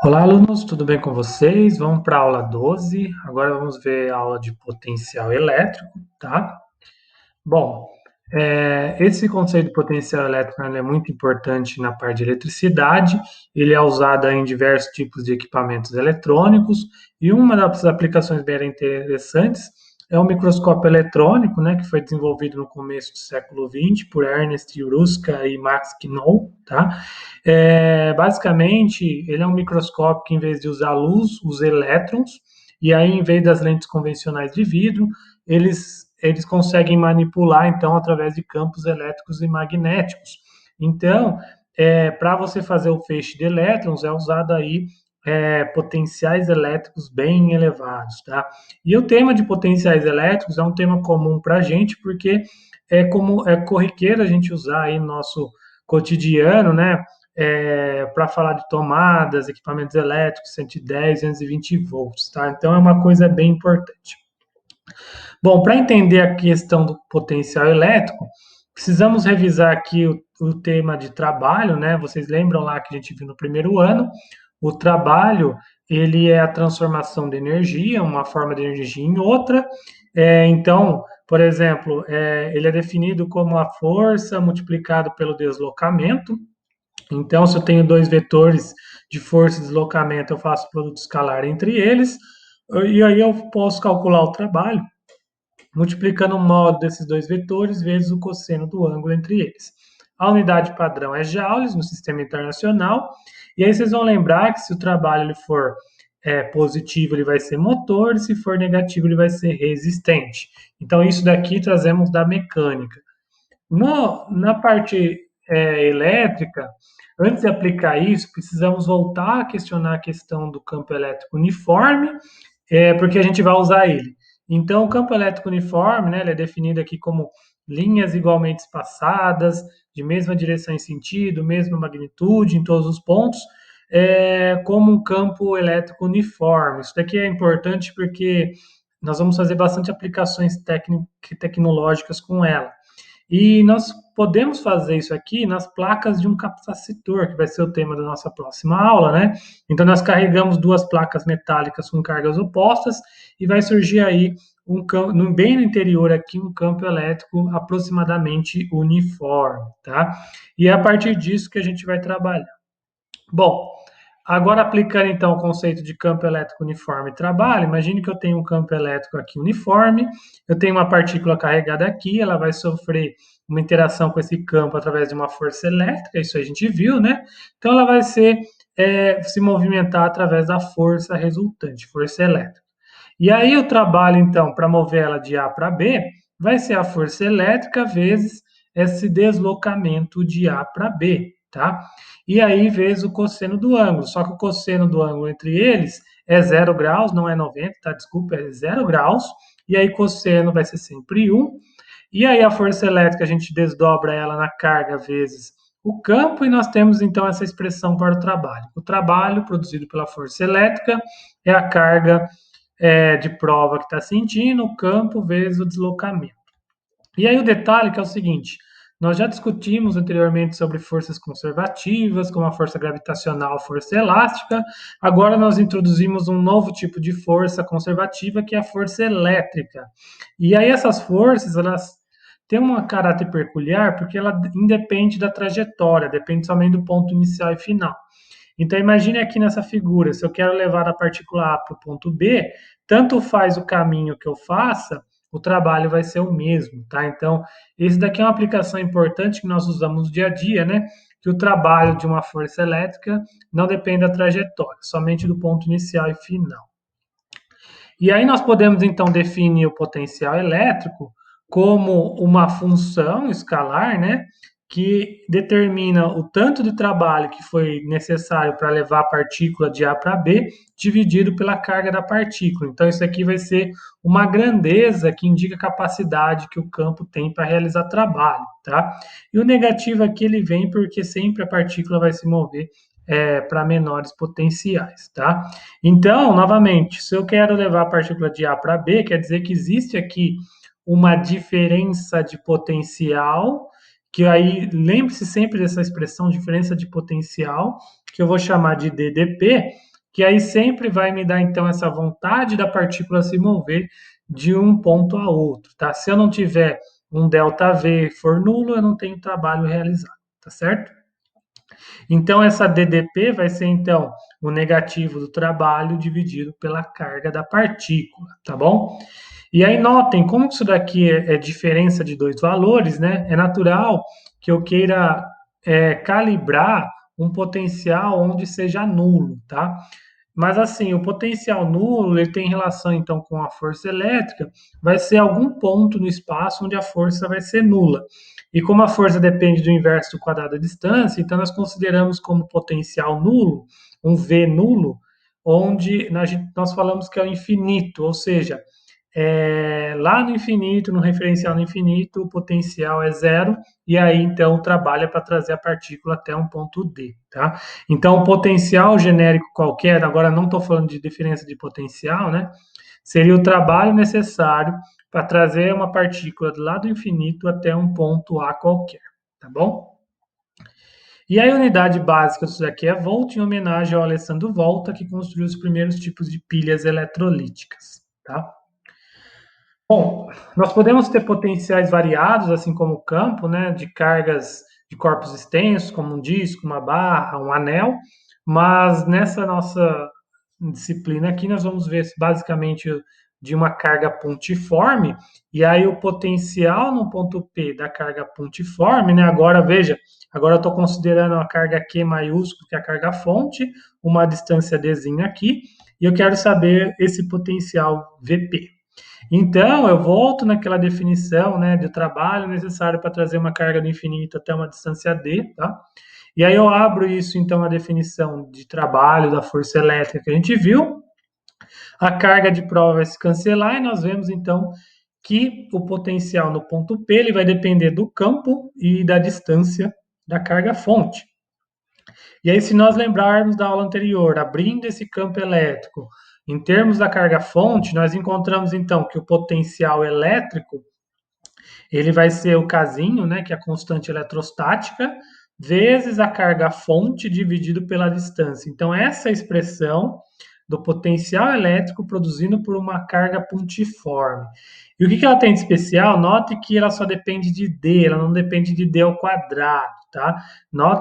Olá, alunos, tudo bem com vocês? Vamos para a aula 12. Agora vamos ver a aula de potencial elétrico, tá? Bom, esse conceito de potencial elétrico ele é muito importante na parte de eletricidade. Ele é usado em diversos tipos de equipamentos eletrônicos e uma das aplicações bem interessantes é o microscópio eletrônico, né, que foi desenvolvido no começo do século XX por Ernest Uruska e Max Knoll, tá? Basicamente, ele é um microscópio que, em vez de usar luz, usa elétrons, e aí, em vez das lentes convencionais de vidro, eles conseguem manipular, então, através de campos elétricos e magnéticos. Então, para você fazer o feixe de elétrons, é usado aí potenciais elétricos bem elevados, tá? E o tema de potenciais elétricos é um tema comum para a gente, porque é corriqueiro a gente usar aí no nosso cotidiano, né? Para falar de tomadas, equipamentos elétricos, 110, 220 volts, tá? Então é uma coisa bem importante. Bom, para entender a questão do potencial elétrico, precisamos revisar aqui o tema de trabalho, né? Vocês lembram lá que a gente viu no primeiro ano? O trabalho, ele é a transformação de energia, uma forma de energia em outra. Então, por exemplo, ele é definido como a força multiplicado pelo deslocamento. Então, se eu tenho dois vetores de força e deslocamento, eu faço produto escalar entre eles, e aí eu posso calcular o trabalho multiplicando o módulo desses dois vetores vezes o cosseno do ângulo entre eles. A unidade padrão é joules no sistema internacional, e aí vocês vão lembrar que se o trabalho ele for positivo, ele vai ser motor, e se for negativo, ele vai ser resistente. Então, isso daqui trazemos da mecânica. Na parte elétrica, antes de aplicar isso, precisamos voltar a questionar a questão do campo elétrico uniforme, porque a gente vai usar ele. Então, o campo elétrico uniforme, né, ele é definido aqui como linhas igualmente espaçadas, de mesma direção e sentido, mesma magnitude em todos os pontos, como um campo elétrico uniforme. Isso daqui é importante porque nós vamos fazer bastante aplicações tecnológicas com ela. E nós podemos fazer isso aqui nas placas de um capacitor, que vai ser o tema da nossa próxima aula, né? Então, nós carregamos duas placas metálicas com cargas opostas e vai surgir aí um campo, bem no interior aqui, um campo elétrico aproximadamente uniforme, tá? E é a partir disso que a gente vai trabalhar. Bom, agora aplicando então o conceito de campo elétrico uniforme e trabalho, imagine que eu tenho um campo elétrico aqui uniforme, eu tenho uma partícula carregada aqui, ela vai sofrer uma interação com esse campo através de uma força elétrica, isso a gente viu, né? Então ela vai se movimentar através da força resultante, força elétrica. E aí o trabalho, então, para mover ela de A para B, vai ser a força elétrica vezes esse deslocamento de A para B, tá? E aí vezes o cosseno do ângulo. Só que o cosseno do ângulo entre eles é 0 graus, não é 90, tá? Desculpa, é 0 graus. E aí cosseno vai ser sempre 1. E aí a força elétrica a gente desdobra ela na carga vezes o campo e nós temos então essa expressão para o trabalho. O trabalho produzido pela força elétrica é a carga de prova que está sentindo, o campo vezes o deslocamento. E aí o detalhe que é o seguinte, nós já discutimos anteriormente sobre forças conservativas, como a força gravitacional, força elástica. Agora nós introduzimos um novo tipo de força conservativa, que é a força elétrica. E aí essas forças, elas têm um caráter peculiar, porque ela independe da trajetória, depende somente do ponto inicial e final. Então, imagine aqui nessa figura, se eu quero levar a partícula A para o ponto B, tanto faz o caminho que eu faça, o trabalho vai ser o mesmo, tá? Então, esse daqui é uma aplicação importante que nós usamos no dia a dia, né? Que o trabalho de uma força elétrica não depende da trajetória, somente do ponto inicial e final. E aí nós podemos, então, definir o potencial elétrico como uma função escalar, né? Que determina o tanto de trabalho que foi necessário para levar a partícula de A para B, dividido pela carga da partícula. Então, isso aqui vai ser uma grandeza que indica a capacidade que o campo tem para realizar trabalho, tá? E o negativo aqui ele vem porque sempre a partícula vai se mover para menores potenciais, tá? Então, novamente, se eu quero levar a partícula de A para B, quer dizer que existe aqui uma diferença de potencial, que aí lembre-se sempre dessa expressão diferença de potencial, que eu vou chamar de DDP, que aí sempre vai me dar então essa vontade da partícula se mover de um ponto a outro, tá? Se eu não tiver um ΔV for nulo, eu não tenho trabalho realizado, tá certo? Então essa DDP vai ser então o negativo do trabalho dividido pela carga da partícula, tá bom? E aí notem como isso daqui é diferença de dois valores, né? É natural que eu queira calibrar um potencial onde seja nulo, tá? Mas assim, o potencial nulo, ele tem relação então com a força elétrica, vai ser algum ponto no espaço onde a força vai ser nula. E como a força depende do inverso do quadrado da distância, então nós consideramos como potencial nulo, um V nulo, onde nós falamos que é o infinito, ou seja, lá no infinito, no referencial no infinito, o potencial é zero, e aí então trabalha para trazer a partícula até um ponto D, tá? Então, o potencial genérico qualquer, agora não estou falando de diferença de potencial, né? Seria o trabalho necessário para trazer uma partícula do lado infinito até um ponto A qualquer, tá bom? E a unidade básica disso daqui é volt, em homenagem ao Alessandro Volta, que construiu os primeiros tipos de pilhas eletrolíticas, tá? Bom, nós podemos ter potenciais variados, assim como o campo, né, de cargas de corpos extensos, como um disco, uma barra, um anel, mas nessa nossa disciplina aqui nós vamos ver basicamente de uma carga pontiforme, e aí o potencial no ponto P da carga pontiforme, né, agora veja, agora eu estou considerando a carga Q maiúsculo, que é a carga fonte, uma distância Dzinha aqui, e eu quero saber esse potencial Vp. Então, eu volto naquela definição, né, de trabalho necessário para trazer uma carga do infinito até uma distância d, tá? E aí eu abro isso, então, na definição de trabalho da força elétrica que a gente viu. A carga de prova vai se cancelar e nós vemos, então, que o potencial no ponto P ele vai depender do campo e da distância da carga fonte. E aí, se nós lembrarmos da aula anterior, abrindo esse campo elétrico, em termos da carga fonte, nós encontramos então que o potencial elétrico ele vai ser o casinho, né, que é a constante eletrostática, vezes a carga fonte dividido pela distância. Então, essa expressão do potencial elétrico produzido por uma carga pontiforme. E o que ela tem de especial? Note que ela só depende de D, ela não depende de D ao quadrado, tá?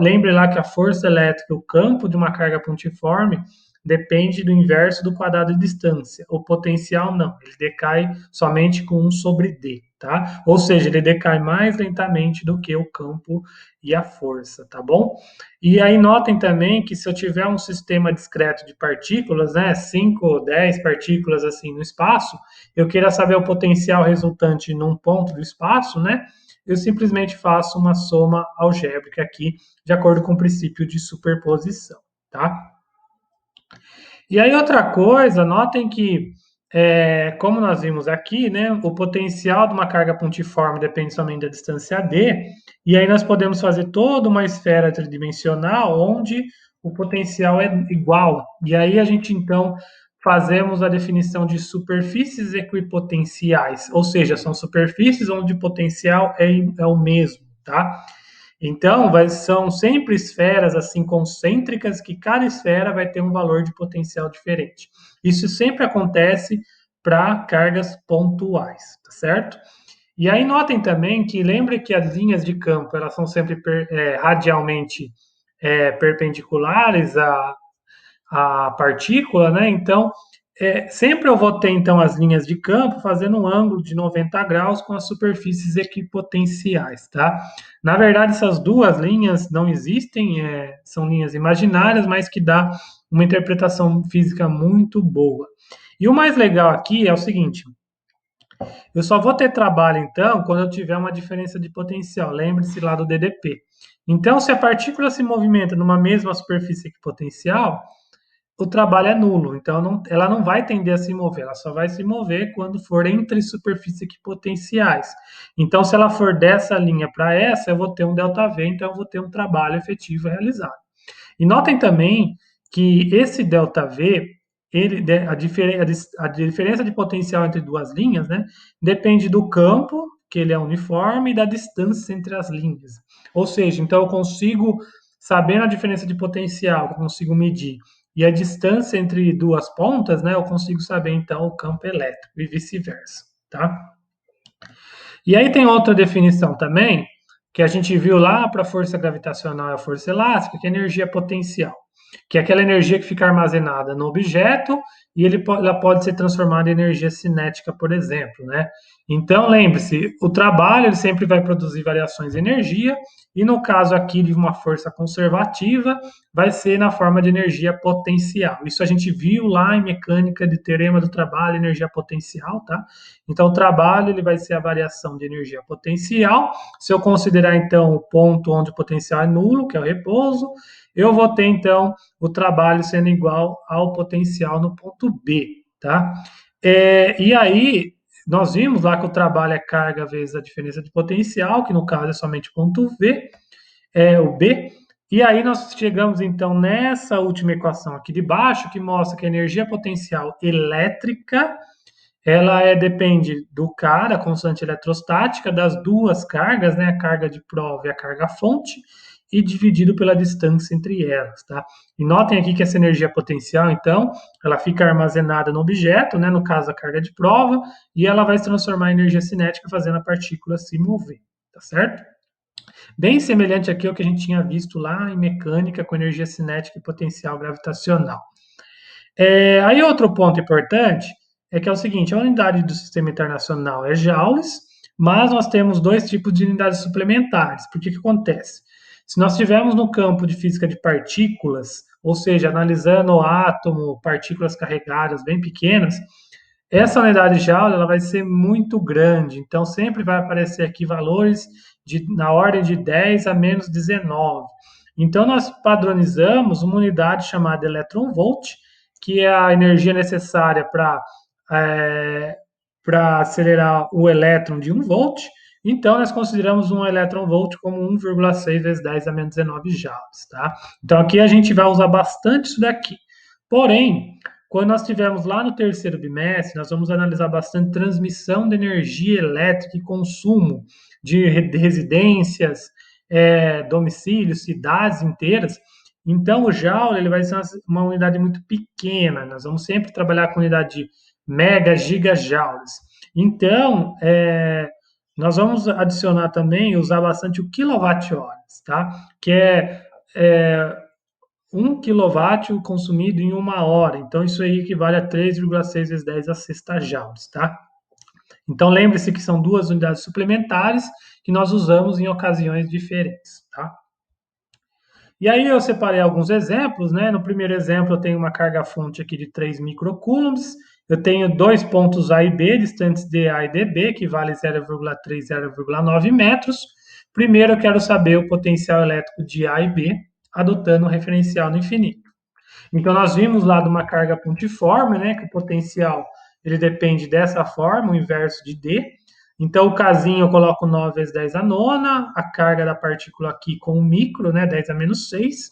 Lembre lá que a força elétrica, o campo de uma carga pontiforme, depende do inverso do quadrado de distância. O potencial não, ele decai somente com 1 sobre D, tá? Ou seja, ele decai mais lentamente do que o campo e a força, tá bom? E aí notem também que se eu tiver um sistema discreto de partículas, né, 5 ou 10 partículas assim no espaço, eu queira saber o potencial resultante num ponto do espaço, né? Eu simplesmente faço uma soma algébrica aqui, de acordo com o princípio de superposição, tá? E aí outra coisa, notem que, como nós vimos aqui, né, o potencial de uma carga pontiforme depende somente da distância d, e aí nós podemos fazer toda uma esfera tridimensional onde o potencial é igual. E aí a gente então fazemos a definição de superfícies equipotenciais, ou seja, são superfícies onde o potencial é o mesmo, tá? Então, são sempre esferas assim concêntricas que cada esfera vai ter um valor de potencial diferente. Isso sempre acontece para cargas pontuais, tá certo? E aí notem também que lembre que as linhas de campo elas são sempre radialmente perpendiculares a partícula, né? Então, sempre eu vou ter então as linhas de campo fazendo um ângulo de 90 graus com as superfícies equipotenciais, tá? Na verdade, essas duas linhas não existem, são linhas imaginárias, mas que dá uma interpretação física muito boa. E o mais legal aqui é o seguinte: eu só vou ter trabalho então quando eu tiver uma diferença de potencial. Lembre-se lá do DDP. Então, se a partícula se movimenta numa mesma superfície equipotencial, o trabalho é nulo. Então, ela não vai tender a se mover, ela só vai se mover quando for entre superfícies equipotenciais. Então, se ela for dessa linha para essa, eu vou ter um ΔV, então eu vou ter um trabalho efetivo realizado. E notem também que esse ΔV, a diferença de potencial entre duas linhas, né, depende do campo, que ele é uniforme, e da distância entre as linhas. Ou seja, então eu consigo, sabendo a diferença de potencial, eu consigo medir e a distância entre duas pontas, né, eu consigo saber então o campo elétrico e vice-versa, tá? E aí tem outra definição também, que a gente viu lá para a força gravitacional e a força elástica, que é a energia potencial, que é aquela energia que fica armazenada no objeto e ela pode ser transformada em energia cinética, por exemplo, né? Então, lembre-se, o trabalho ele sempre vai produzir variações de energia, e no caso aqui de uma força conservativa, vai ser na forma de energia potencial. Isso a gente viu lá em mecânica de teorema do trabalho, energia potencial, tá? Então, o trabalho ele vai ser a variação de energia potencial. Se eu considerar, então, o ponto onde o potencial é nulo, que é o repouso, eu vou ter, então, o trabalho sendo igual ao potencial no ponto B, tá? E aí, nós vimos lá que o trabalho é carga vezes a diferença de potencial, que no caso é somente o ponto V, o B. E aí nós chegamos, então, nessa última equação aqui de baixo, que mostra que a energia potencial elétrica ela depende do K, da constante eletrostática, das duas cargas, né, a carga de prova e a carga fonte, e dividido pela distância entre elas, tá? E notem aqui que essa energia potencial, então, ela fica armazenada no objeto, né, no caso a carga de prova, e ela vai se transformar em energia cinética fazendo a partícula se mover, tá certo? Bem semelhante aqui ao que a gente tinha visto lá em mecânica com energia cinética e potencial gravitacional. Aí outro ponto importante é que é o seguinte, a unidade do sistema internacional é joules, mas nós temos dois tipos de unidades suplementares. Por que acontece? Se nós estivermos no campo de física de partículas, ou seja, analisando o átomo, partículas carregadas bem pequenas, essa unidade Joule ela vai ser muito grande, então sempre vai aparecer aqui valores na ordem de 10 a menos 19. Então nós padronizamos uma unidade chamada electron-volt, que é a energia necessária para acelerar o elétron de 1 volt. Então nós consideramos um electron-volt como 1,6 vezes 10 a menos 19 joules, tá? Então aqui a gente vai usar bastante isso daqui. Porém, quando nós estivermos lá no terceiro bimestre, nós vamos analisar bastante transmissão de energia elétrica e consumo de residências, domicílios, cidades inteiras. Então, o Joule ele vai ser uma unidade muito pequena. Nós vamos sempre trabalhar com unidade de mega, gigajoules. Então, nós vamos adicionar também, usar bastante o quilowatt-horas, tá? Que é 1 kW consumido em 1 hora. Então, isso aí equivale a 3,6 vezes 10 a sexta joules, tá? Então, lembre-se que são duas unidades suplementares que nós usamos em ocasiões diferentes, tá? E aí eu separei alguns exemplos, né? No primeiro exemplo eu tenho uma carga-fonte aqui de 3 microcoulombs, eu tenho dois pontos A e B, distantes de A e de B, que vale 0,3 e 0,9 metros. Primeiro eu quero saber o potencial elétrico de A e B, adotando o referencial no infinito. Então nós vimos lá de uma carga pontiforme, né, que o potencial ele depende dessa forma, o inverso de D. Então o casinho eu coloco 9 vezes 10 a nona, a carga da partícula aqui com o micro, né, 10 a menos 6,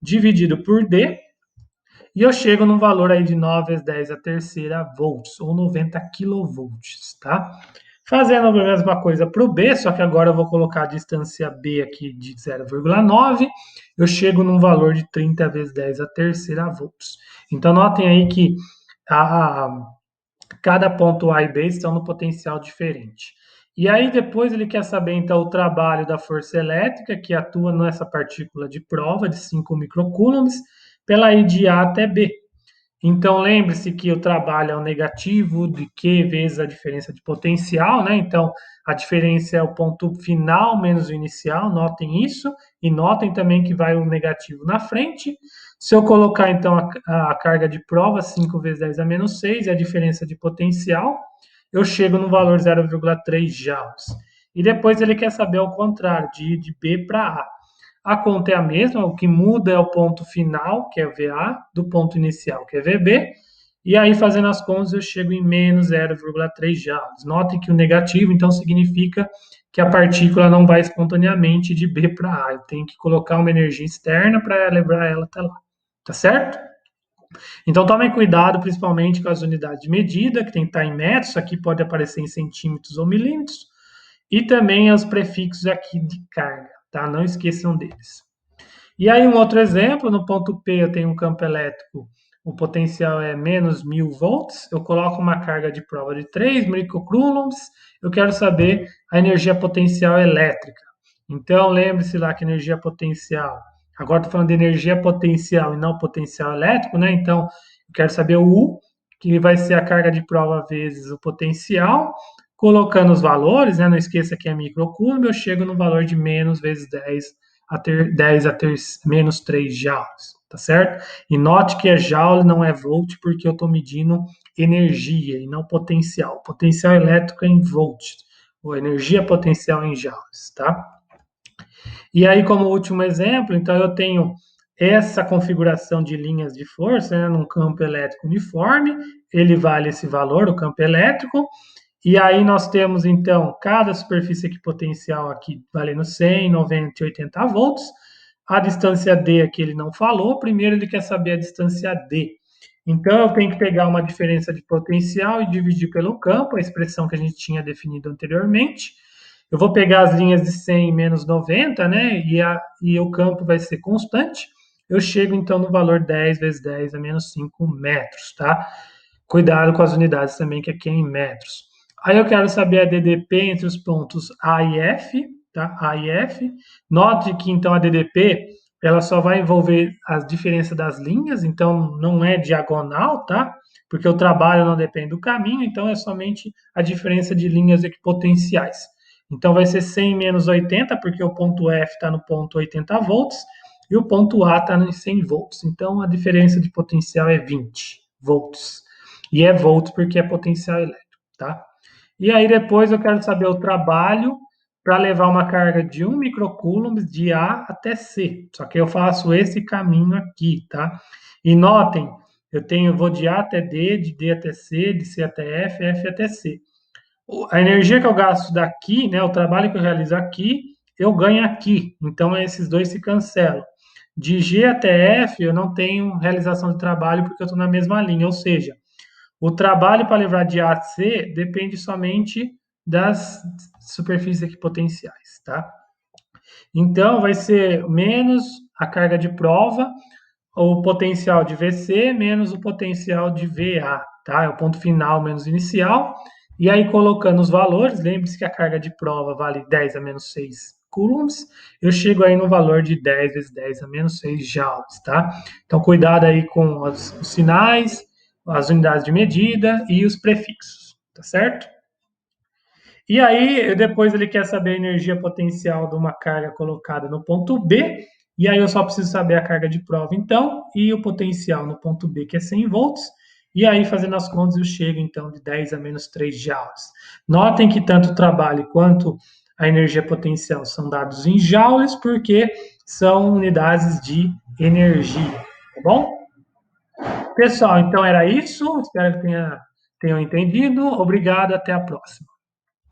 dividido por D, e eu chego num valor aí de 9 vezes 10 a terceira volts, ou 90 quilovolts, tá? Fazendo a mesma coisa para o B, só que agora eu vou colocar a distância B aqui de 0,9, eu chego num valor de 30 vezes 10 a terceira volts. Então, notem aí que cada ponto A e B estão no potencial diferente. E aí depois ele quer saber então o trabalho da força elétrica que atua nessa partícula de prova de 5 microcoulombs pela I de A até B. Então, lembre-se que o trabalho é o negativo de Q vezes a diferença de potencial, né? Então, a diferença é o ponto final menos o inicial, notem isso, e notem também que vai o negativo na frente. Se eu colocar, então, a carga de prova, 5 vezes 10 a menos 6, e a diferença de potencial, eu chego no valor 0,3 joules. E depois ele quer saber ao contrário, de B para A. A conta é a mesma, o que muda é o ponto final, que é VA, do ponto inicial, que é VB, e aí fazendo as contas eu chego em menos 0,3 joules. Note que o negativo, então, significa que a partícula não vai espontaneamente de B para A. Eu tenho que colocar uma energia externa para levar ela até lá. Tá certo? Então, tomem cuidado, principalmente com as unidades de medida, que tem que estar em metros, isso aqui pode aparecer em centímetros ou milímetros, e também os prefixos aqui de carga, tá? Não esqueçam deles. E aí um outro exemplo, no ponto P eu tenho um campo elétrico, o potencial é menos 1000 volts, eu coloco uma carga de prova de 3 microcoulombs, eu quero saber a energia potencial elétrica. Então lembre-se lá que energia potencial, agora estou falando de energia potencial e não potencial elétrico, né? Então eu quero saber o U, que vai ser a carga de prova vezes o potencial, colocando os valores, né? Não esqueça que é microcoulomb, eu chego no valor de menos vezes 10 a ter menos 3 joules, tá certo? E note que é joule, não é volt, porque eu estou medindo energia e não potencial. Potencial elétrico é em volts, ou energia potencial em joules, tá? E aí, como último exemplo, então eu tenho essa configuração de linhas de força, né, num campo elétrico uniforme, ele vale esse valor, o campo elétrico, e aí nós temos, então, cada superfície equipotencial aqui valendo 100, 90 e 80 volts. A distância D aqui ele não falou. Primeiro ele quer saber a distância D. Então eu tenho que pegar uma diferença de potencial e dividir pelo campo, a expressão que a gente tinha definido anteriormente. Eu vou pegar as linhas de 100 menos 90, né? E o campo vai ser constante. Eu chego então no valor 10 vezes 10 a menos 5 metros, tá? Cuidado com as unidades também, que aqui é em metros. Aí eu quero saber a DDP entre os pontos A e F, tá? A e F. Note que então a DDP ela só vai envolver as diferenças das linhas, então não é diagonal, tá? Porque o trabalho não depende do caminho, então é somente a diferença de linhas equipotenciais. Então vai ser 100 menos 80, porque o ponto F está no ponto 80 volts e o ponto A está em 100 volts. Então a diferença de potencial é 20 volts. E é volts porque é potencial elétrico, tá? E aí depois eu quero saber o trabalho para levar uma carga de 1 microcoulomb de A até C. Só que eu faço esse caminho aqui, tá? E notem, vou de A até D, de D até C, de C até F, F até C. A energia que eu gasto daqui, né, o trabalho que eu realizo aqui, eu ganho aqui. Então esses dois se cancelam. De G até F eu não tenho realização de trabalho porque eu estou na mesma linha, ou seja, o trabalho para levar de A a C depende somente das superfícies equipotenciais, tá? Então, vai ser menos a carga de prova, o potencial de VC menos o potencial de VA, tá? É o ponto final menos inicial. E aí, colocando os valores, lembre-se que a carga de prova vale 10 a menos 6 coulombs, eu chego aí no valor de 10 vezes 10 a menos 6 joules, tá? Então, cuidado aí com os sinais, as unidades de medida e os prefixos, tá certo? E aí, depois ele quer saber a energia potencial de uma carga colocada no ponto B, e aí eu só preciso saber a carga de prova, então, e o potencial no ponto B, que é 100 volts, e aí, fazendo as contas, eu chego, então, de 10 a menos 3 joules. Notem que tanto o trabalho quanto a energia potencial são dados em joules, porque são unidades de energia, tá bom? Pessoal, então era isso, espero que tenham entendido. Obrigado, até a próxima.